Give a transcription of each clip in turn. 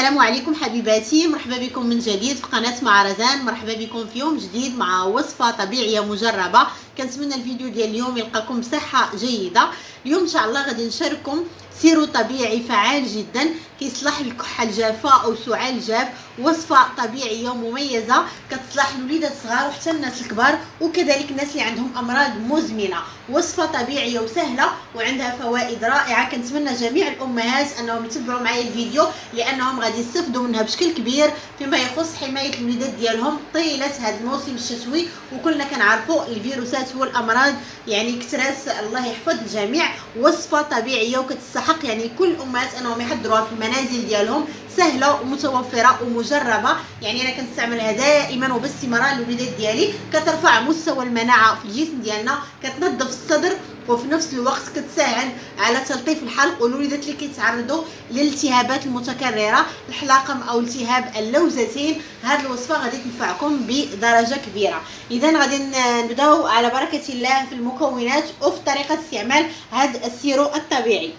السلام عليكم حبيباتي، مرحبا بكم من جديد في قناة مع رزان. مرحبا بكم في يوم جديد مع وصفة طبيعية مجربة. كنتمنى الفيديو ديال اليوم يلقاكم بصحة جيدة. اليوم ان شاء الله غادي نشارككم سيرو طبيعي فعال جدا كيصلح الكحة الجافة او سعال الجاف. وصفة طبيعية مميزة كتصلح الوليدات الصغار وحتى الناس الكبار وكذلك الناس اللي عندهم امراض مزمنة. وصفة طبيعية وسهلة وعندها فوائد رائعة. كنتمنى جميع الامهات انهم يتبعوا معايا الفيديو لانهم غادي يستفدوا منها بشكل كبير فيما يخص حماية الوليدات ديالهم طيلة هذا الموسم الشتوي. وكلنا كنعرفوا الفيروسات والامراض يعني كثرات، الله يحفظ الجميع. وصفة طبيعية وكتستحق يعني كل الامهات انهم يحضروها في المنازل ديالهم، سهله ومتوفره ومجربه. يعني انا كنستعملها دائما وباستمرار للوليدات ديالي. كترفع مستوى المناعه في الجسم ديالنا، كتنظف الصدر وفي نفس الوقت كتساعد على تلطيف الحلق والوليدات اللي كيتعرضوا للالتهابات المتكرره الحلاقم او التهاب اللوزتين. هذه الوصفه غادي تنفعكم بدرجه كبيره. اذا غادي نبداو على بركه الله في المكونات وفي طريقه استعمال هذا السيرو الطبيعي.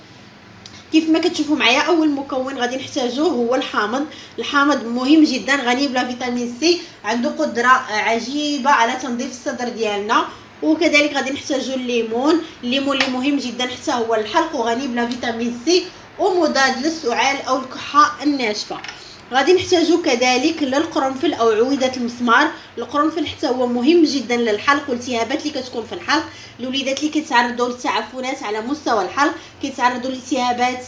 كيف ما كتشوفوا معايا اول مكون غادي نحتاجوه هو الحامض. الحامض مهم جدا، غني بلا فيتامين سي، عنده قدره عجيبه على تنظيف الصدر ديالنا. وكذلك غادي نحتاجو الليمون اللي مهم جدا حتى هو الحلق وغني بلا فيتامين سي ومضاد للسعال او الكحه الناشفه. غادي نحتاجو كذلك للقرنفل او عويده المسمار. القرنفل حتى هو مهم جدا للحلق والالتهابات اللي كتكون في الحلق. الوليدات اللي كيتعرضوا للتعفنات على مستوى الحلق، كيتعرضوا لالتهابات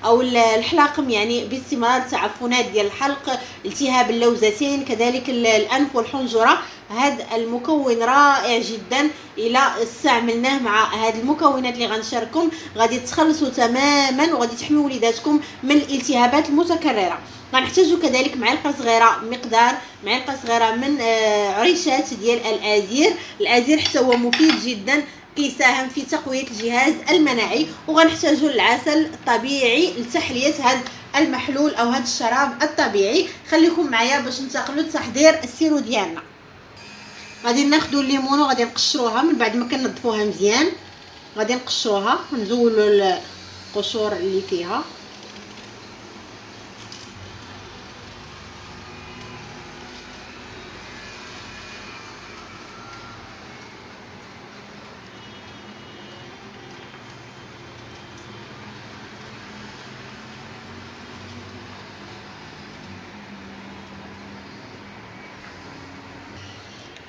او الحلاقم يعني باستمرار، تعفنات ديال الحلق، التهاب اللوزتين، كذلك الانف والحنجره. هذا المكون رائع جدا. الى استعملناه مع هذه المكونات اللي غنشارككم غادي تخلصوا تماما وغادي تحميوا وليداتكم من الالتهابات المتكرره. غنحتاجو كذلك معلقه صغيره من عريشات ديال الازير. الازير حتى هو مفيد جدا، كيساهم في تقويه الجهاز المناعي. وغنحتاجو العسل الطبيعي لتحليه هذا المحلول او هذا الشراب الطبيعي. خليكم معايا باش ننتقلوا لتحضير السيرو ديالنا. غادي ناخذوا الليمون وغادي نقشروها من بعد ما كنظفوها مزيان. غادي نقشروها ونزولوا القشور اللي فيها.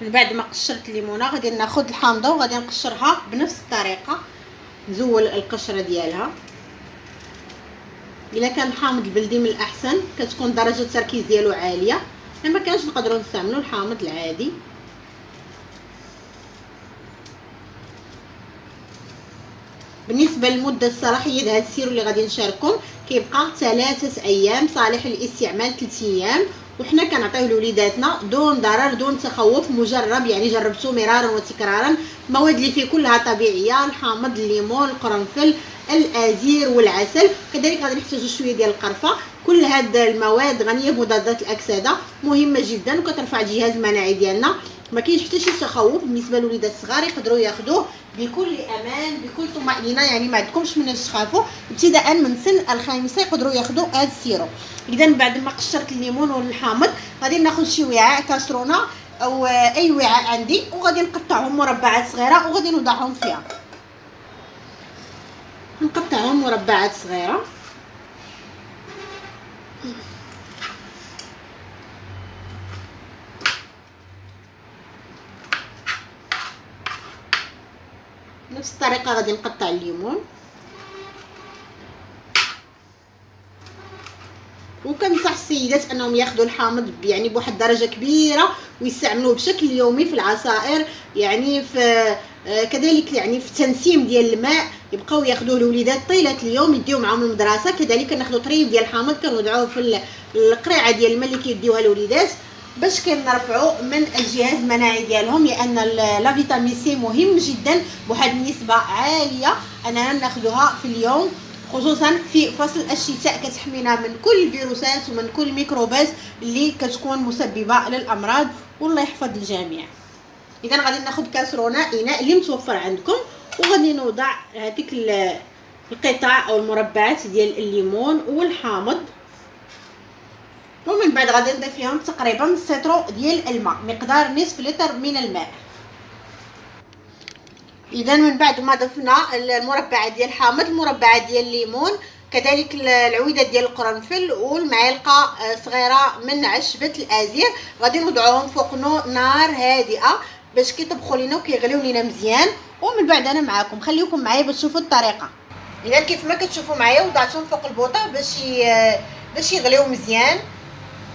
من بعد ما قشرت الليمونه غادي ناخذ الحامضه وغادي نقشرها بنفس الطريقه، نزول القشره ديالها. الا كان الحامض البلدي من الاحسن كتكون درجه التركيز ديالو عاليه، اما كانش نقدروا نستعملوا الحامض العادي. بالنسبه لمده الصلاحيه ديال هذا السيرو اللي غادي نشارككم كيبقى 3 ايام، صالح للاستعمال 3 ايام. وحنا كنعطيوه لوليداتنا دون ضرر دون تخوف، مجرب يعني جربتوه مرارا وتكرارا. المواد اللي فيه كلها طبيعيه، الحامض، الليمون، القرنفل، الازير والعسل. كذلك غادي نحتاجو شويه ديال القرفه. كل هاد المواد غنيه بمضادات الاكسده، مهمه جدا وكترفع الجهاز المناعي ديالنا. ما كاينش حتى شي تخوف بالنسبه للوليدات الصغار، يقدروا ياخذوه بكل امان بكل طمانينه، يعني ما عندكمش مناش تخافوا. ابتداء من سن الخامسه يقدروا ياخذوا هذا السيرو. اذا بعد ما قشرت الليمون والحامض غادي ناخذ شي وعاء، كاسرونه او اي وعاء عندي، وغادي نقطعهم مربعات صغيره وغادي نوضعهم فيها. نقطعهم مربعات صغيره. نفس الطريقه غادي نقطع الليمون. وكنصح السيدات انهم ياخذوا الحامض يعني بواحد الدرجه كبيره ويستعملوه بشكل يومي في العصائر، يعني في كذلك يعني في التنسيم ديال الماء. يبقاو ياخذوه الوليدات طيله اليوم، يديو معاهم المدرسه. كذلك كناخذوا طريف ديال الحامض كنوضعوه في القريعه ديال الماء اللي كيديوها الوليدات باش كنرفعوا من الجهاز المناعي ديالهم، لان لا فيتامين سي مهم جدا بواحد النسبه عاليه اننا ناخذوها في اليوم، خصوصا في فصل الشتاء. كتحمينا من كل الفيروسات ومن كل الميكروبات اللي كتكون مسببه للامراض، والله يحفظ الجميع. اذا غادي ناخذ كاسرونه، اناء اللي متوفر عندكم، وغادي نوضع هذيك القطع او المربعات ديال الليمون والحامض. ومن بعد غادي نضيف ليهم تقريبا سيترو ديال الماء، مقدار نصف لتر من الماء. اذا من بعد ما ضفنا المربعات ديال الحامض، المربعات ديال الليمون، كذلك العويده ديال القرنفل والمعلقه صغيره من عشبه الازير، غادي نوضعوهم فوق نار هادئه باش كيطبخوا لينا وكيغليو لينا مزيان. ومن بعد انا معاكم، خليكم معايا باش تشوفوا الطريقه. اذا كيف ما كتشوفوا معايا وضعتهم فوق البوطه باش يغليو مزيان،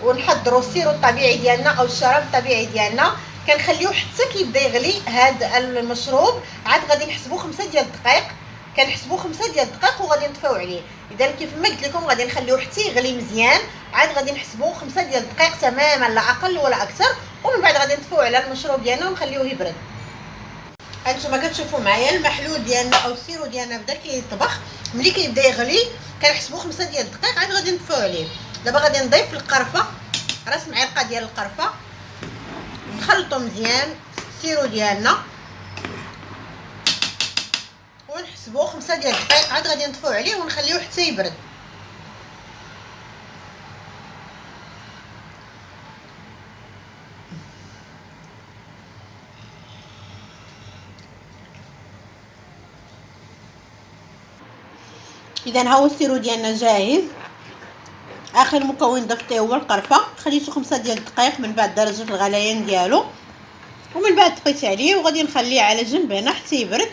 ونحضروا السيرو الطبيعي ديالنا او الشراب الطبيعي ديالنا. كنخليوه حتى كيبدا يغلي هذا المشروب، عاد غادي نحسبوا 5 ديال الدقائق، كنحسبوا 5 ديال الدقائق وغادي نطفيو عليه. اذا كيف ما قلت لكم غادي نخليوه حتى يغلي مزيان، عاد غادي نحسبوا 5 ديال الدقائق تماما، لا اقل ولا اكثر. ومن بعد غادي نطفيو على المشروب ديالنا ونخليوه يبرد. هانتوما كتشوفوا معايا المحلول ديالنا او السيرو ديالنا بدا كيطبخ. ملي كيبدا يغلي كنحسبوا 5 ديال الدقائق، عاد غادي نطفيو عليه. دابا غادي نضيف القرفه، راس معلقه ديال القرفه، نخلطوا مزيان السيرو ديالنا ونحسبوا 5 ديال الدقائق، عاد غادي نطفيو عليه ونخليوه حتى يبرد. اذا ها هو السيرو ديالنا جاهز. اخر مكون ضفته هو القرفه، خليته 5 ديال الدقائق من بعد درجه الغليان ديالو، ومن بعد طفيت عليه وغادي نخليه على جنب هنا حتى يبرد.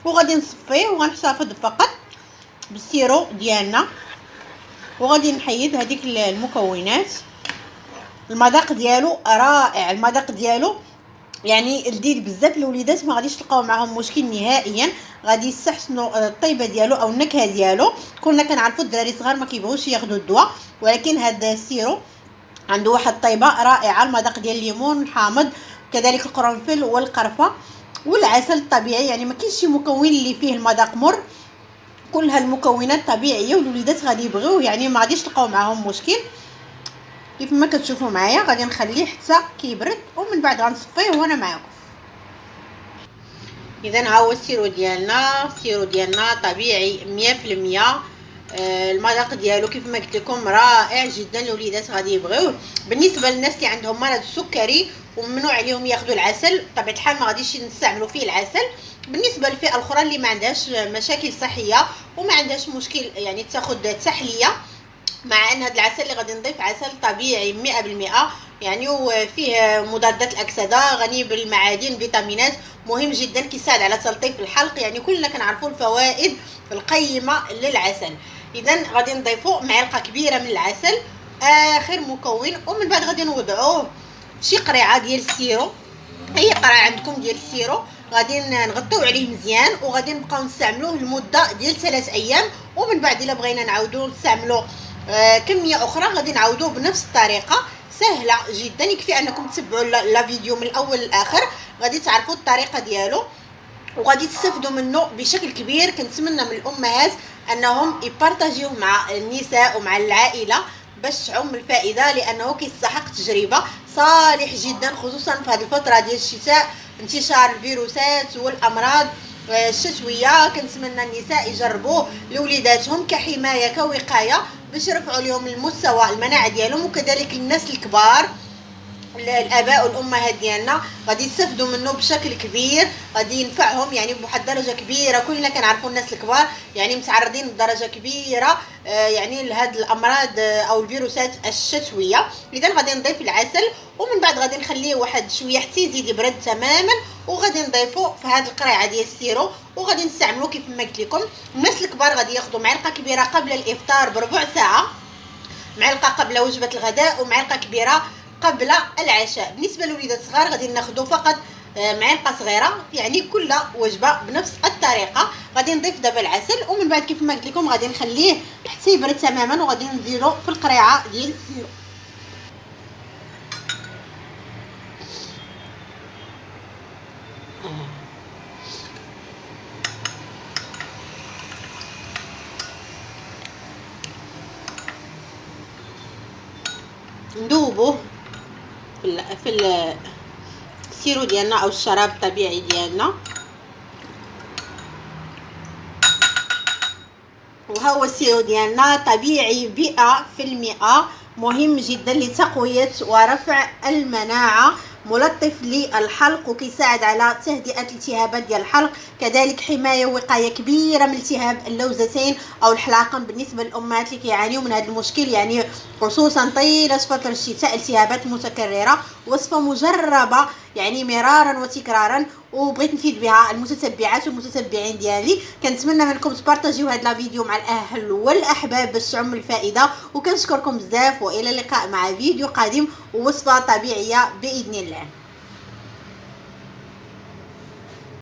وغادي نصفيه وغنحتفظ فقط بالسيرو ديالنا، وغادي نحيد هذيك المكونات. المذاق ديالو رائع، المذاق ديالو يعني لذيذ بزاف. الوليدات ما غاديش تلقاو معاهم مشكل نهائيا، غادي يستحسنوا الطيبه ديالو او النكهه ديالو. كنا كنعرفوا الدراري صغار ما كيبغوش ياخذوا الدواء، ولكن هذا السيرو عنده واحد الطيبه رائعه. المذاق ديال الليمون الحامض، كذلك القرنفل والقرفه والعسل الطبيعي، يعني ما كاينش شي مكون اللي فيه المذاق مر، كل هالمكونات طبيعيه والوليدات غادي يبغيوه، يعني ما غاديش تلقاو معاهم مشكل. كيف ما كتشوفوا معايا غادي نخليه حتى كيبرد ومن بعد غنصفيه وانا معاكم. اذا ها هو السيرو ديالنا طبيعي 100%. المذاق ديالو كيف ما قلت لكم رائع جدا، الوليدات غادي يبغيوه. بالنسبه للناس اللي عندهم مرض السكري وممنوع عليهم ياخذوا العسل، بطبيعه الحال ما غاديش نستعملوا فيه العسل. بالنسبه للفئه الاخرى اللي ما عندهاش مشاكل صحيه وما عندهاش مشكل يعني تاخذ تحليه، مع ان هذا العسل اللي غادي نضيف عسل طبيعي 100%، يعني وفيه مضادات الاكسده، غني بالمعادن، فيتامينات، مهم جدا، كيساعد على تلطيف الحلق. يعني كلنا كنعرفوا الفوائد القيمه للعسل. اذا غادي نضيفوا معلقه كبيره من العسل اخر مكون، ومن بعد غادي نوضعوه شي قريعه ديال السيرو، اي قرعه عندكم ديال السيرو، غادي نغطيو عليه مزيان وغادي نبقاو نستعملوه لمده ديال 3 ايام. ومن بعد الا بغينا نعاودو نستعملو كميه اخرى غادي نعاودوه بنفس الطريقه، سهله جدا. يكفي انكم تتبعوا لا فيديو من الاول للاخر، غادي تعرفوا الطريقه ديالو وغادي تستافدوا منه بشكل كبير. كنتمنى من الامهات انهم يبارطاجيوه مع النساء ومع العائله باش تعم الفائده، لانه كيستحق تجربه، صالح جدا خصوصا في هذه الفتره ديال الشتاء، انتشار الفيروسات والامراض الشتويه. كنتمنى النساء يجربوه لوليداتهم كحمايه كوقايه باش يرفعوا لهم المستوى المناعه ديالهم، وكذلك الناس الكبار الاباء والامهات ديالنا غادي يستافدوا منه بشكل كبير، غادي ينفعهم يعني بواحد الدرجه كبيره. كلنا كنعرفوا الناس الكبار يعني متعرضين بدرجه كبيره يعني لهاد الامراض او الفيروسات الشتويه. اذا غادي نضيف العسل ومن بعد غادي نخليه واحد شويه حتى يزيد يبرد تماما، وغادي نضيفه في هاد القريعه ديال السيرو وغادي نستعملوه كيف ما قلت لكم. الناس الكبار غادي ياخذوا معلقه كبيره قبل الافطار بربع ساعه، معلقه قبل وجبه الغداء، ومعلقه كبيره قبل العشاء. بالنسبه للوليدات الصغار غادي ناخذوا فقط معلقه صغيره، يعني كل وجبه بنفس الطريقه. غادي نضيف دابا العسل ومن بعد كيف ما قلت لكم غادي نخليه حتى يبرد تماما وغادي نديرو في القريعه ديال السيرو. ندوبوه في السيرو ديالنا او الشراب الطبيعي ديالنا. وها هو السيرو ديالنا طبيعي 100%، مهم جدا لتقوية ورفع المناعة، ملطف للحلق وكيساعد على تهدئة الالتهابات ديال الحلق، كذلك حماية ووقاية كبيرة من التهاب اللوزتين او الحلاقم بالنسبة للامهات اللي كيعانيو من هذا المشكل، يعني خصوصا طيلة فترة الشتاء التهابات متكررة. وصفة مجربة يعني مرارا وتكرارا، وبغيت نفيد بها المتتبعات والمتتبعين ديالي. كنتمنى منكم تبارطاجيو هذا الفيديو مع الاهل والاحباب باش تعم الفائده، وكنشكركم بزاف، والى اللقاء مع فيديو قادم ووصفه طبيعيه باذن الله.